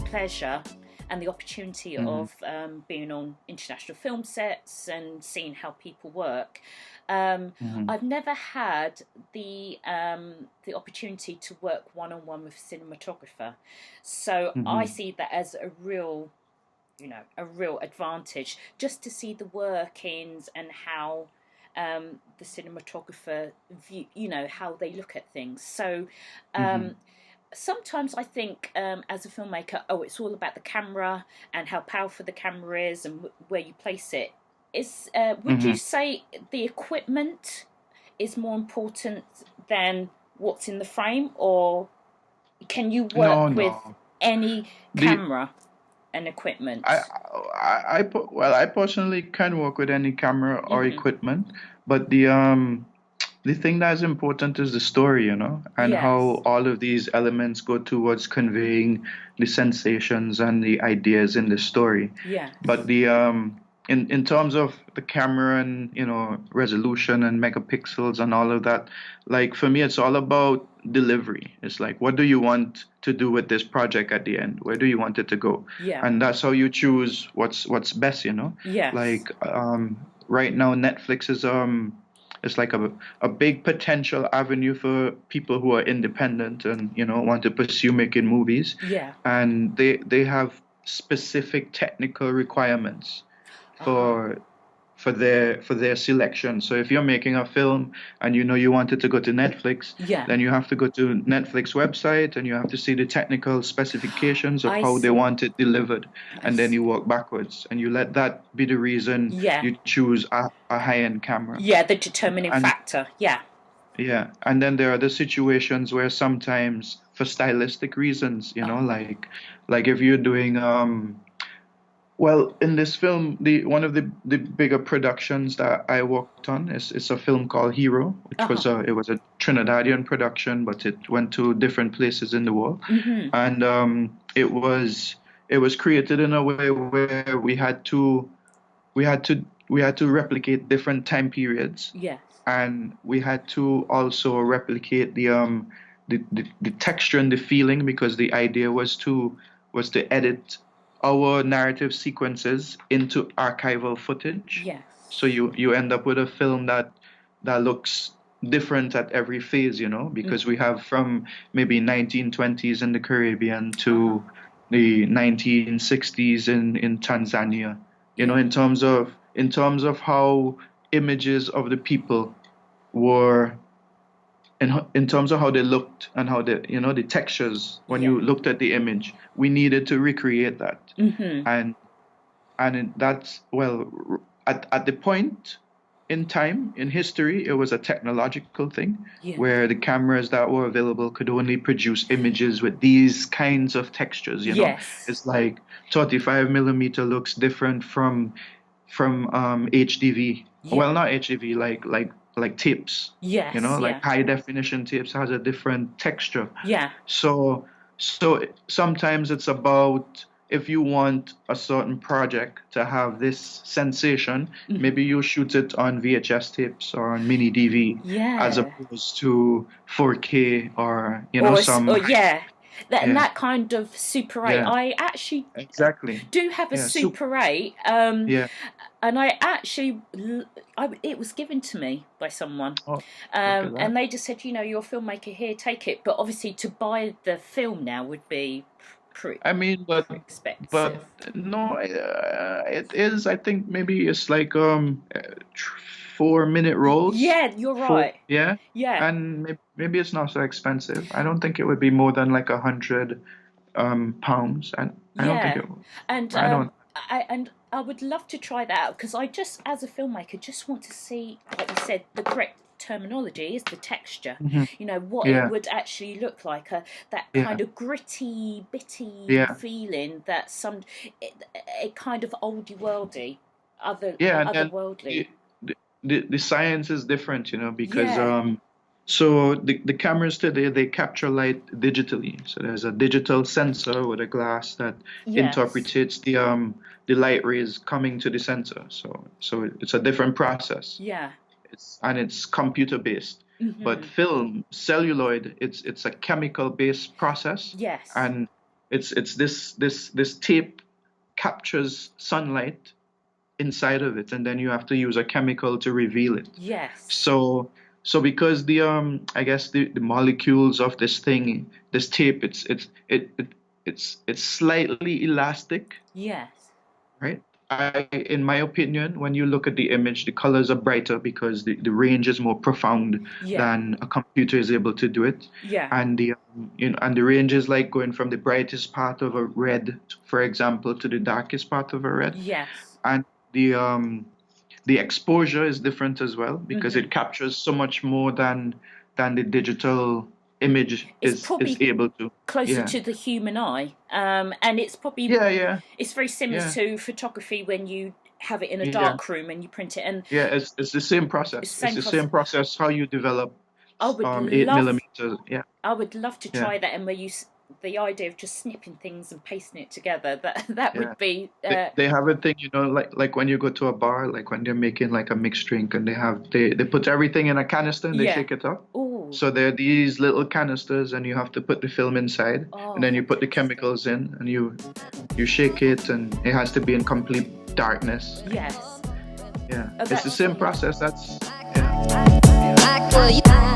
Pleasure and the opportunity of being on international film sets and seeing how people work. I've never had the opportunity to work one-on-one with a cinematographer, so I see that as a real advantage, just to see the workings and how the cinematographer view, how they look at things. So sometimes I think as a filmmaker, it's all about the camera and how powerful the camera is and where you place it. Would you say the equipment is more important than what's in the frame, or can you work with any camera and equipment? I personally can work with any camera or equipment, but the thing that is important is the story, and how all of these elements go towards conveying the sensations and the ideas in the story. Yeah. But in terms of the camera and resolution and megapixels and all of that, like for me, it's all about delivery. It's like, what do you want to do with this project at the end? Where do you want it to go? Yeah. And that's how you choose what's best, Yes. Like right now, Netflix is it's like a big potential avenue for people who are independent and want to pursue making movies. Yeah. And they have specific technical requirements for their selection. So if you're making a film and you want it to go to Netflix, then you have to go to Netflix website and you have to see the technical specifications of how they want it delivered, and then you work backwards and you let that be the reason you choose a high-end camera. Yeah, the determining factor. Yeah. Yeah, and then there are the situations where sometimes for stylistic reasons, like if you're doing well, in this film, one of the bigger productions that I worked on is a film called Hero, which was a Trinidadian production, but it went to different places in the world, and it was created in a way where we had to replicate different time periods. Yes. And we had to also replicate the texture and the feeling, because the idea was to edit our narrative sequences into archival footage. Yes. So you end up with a film that looks different at every phase, because we have from maybe 1920s in the Caribbean to the 1960s in Tanzania. In terms of how images of the people were, in terms of how they looked and how the textures when you looked at the image, we needed to recreate that. And that's, well, at the point in time in history, it was a technological thing where the cameras that were available could only produce images with these kinds of textures. It's like 35 millimeter looks different from HDV. Well, not HDV, like tapes. Yes. Like high definition tapes has a different texture. Yeah. So sometimes it's about, if you want a certain project to have this sensation, maybe you shoot it on VHS tapes or on mini DV, as opposed to 4K or And that kind of Super 8. I actually do have a Super 8. And I actually, it was given to me by someone. And they just said, you're a filmmaker here, take it. But obviously to buy the film now would be pretty I mean, but expensive. no, it is. I think maybe it's like 4 minute rolls. Yeah, you're Four, right. yeah, Yeah, and maybe it's not so expensive. I don't think it would be more than like 100 pounds. And I don't think yeah, it would. and I don't. I would love to try that out because I just, as a filmmaker, just want to see, like you said, the correct terminology is the texture. Mhm. You know what it Yeah, would actually look like, that yeah, kind of gritty, bitty yeah, feeling that a kind of oldie worldy, yeah. And then otherworldly. the, the science is different, because Yeah. so the cameras today, they capture light digitally. So there's a digital sensor with a glass that Yes. interprets the light rays coming to the sensor. So it's a different process. Yeah. It's computer based. But Mhm. film, celluloid, it's a chemical based process, Yes. and it's this tape captures sunlight inside of it, and then you have to use a chemical to reveal it. Yes. So because I guess the molecules of this tape, it's slightly elastic, Yes. right? In my opinion, when you look at the image, the colors are brighter because the range is more profound Yeah. than a computer is able to do it. Yeah. And the range is like going from the brightest part of a red, for example, to the darkest part of a red. Yes. And the um the exposure is different as well because Mhm. it captures so much more than the digital image It's is probably able to. closer Yeah. to the human eye, and Yeah, yeah, it's very similar yeah, to photography when you have it in a yeah, dark room and you print it, and yeah. It's the same it's process. the It's same the process. same process how you develop I would 8 mm. love Yeah, I would love to yeah, try that, and where the idea of just snipping things and pasting it together, that yeah. would be They have a thing, like when you go to a bar, like when they're making like a mixed drink, and they put everything in a canister and they yeah. shake it up. Oh. So there are these little canisters, and you have to put the film inside, and Oh, then you put the fantastic. chemicals in, and you shake it, and it has to be in complete darkness. Yes. Yeah, Oh, it's the that's same process. That's yeah, I could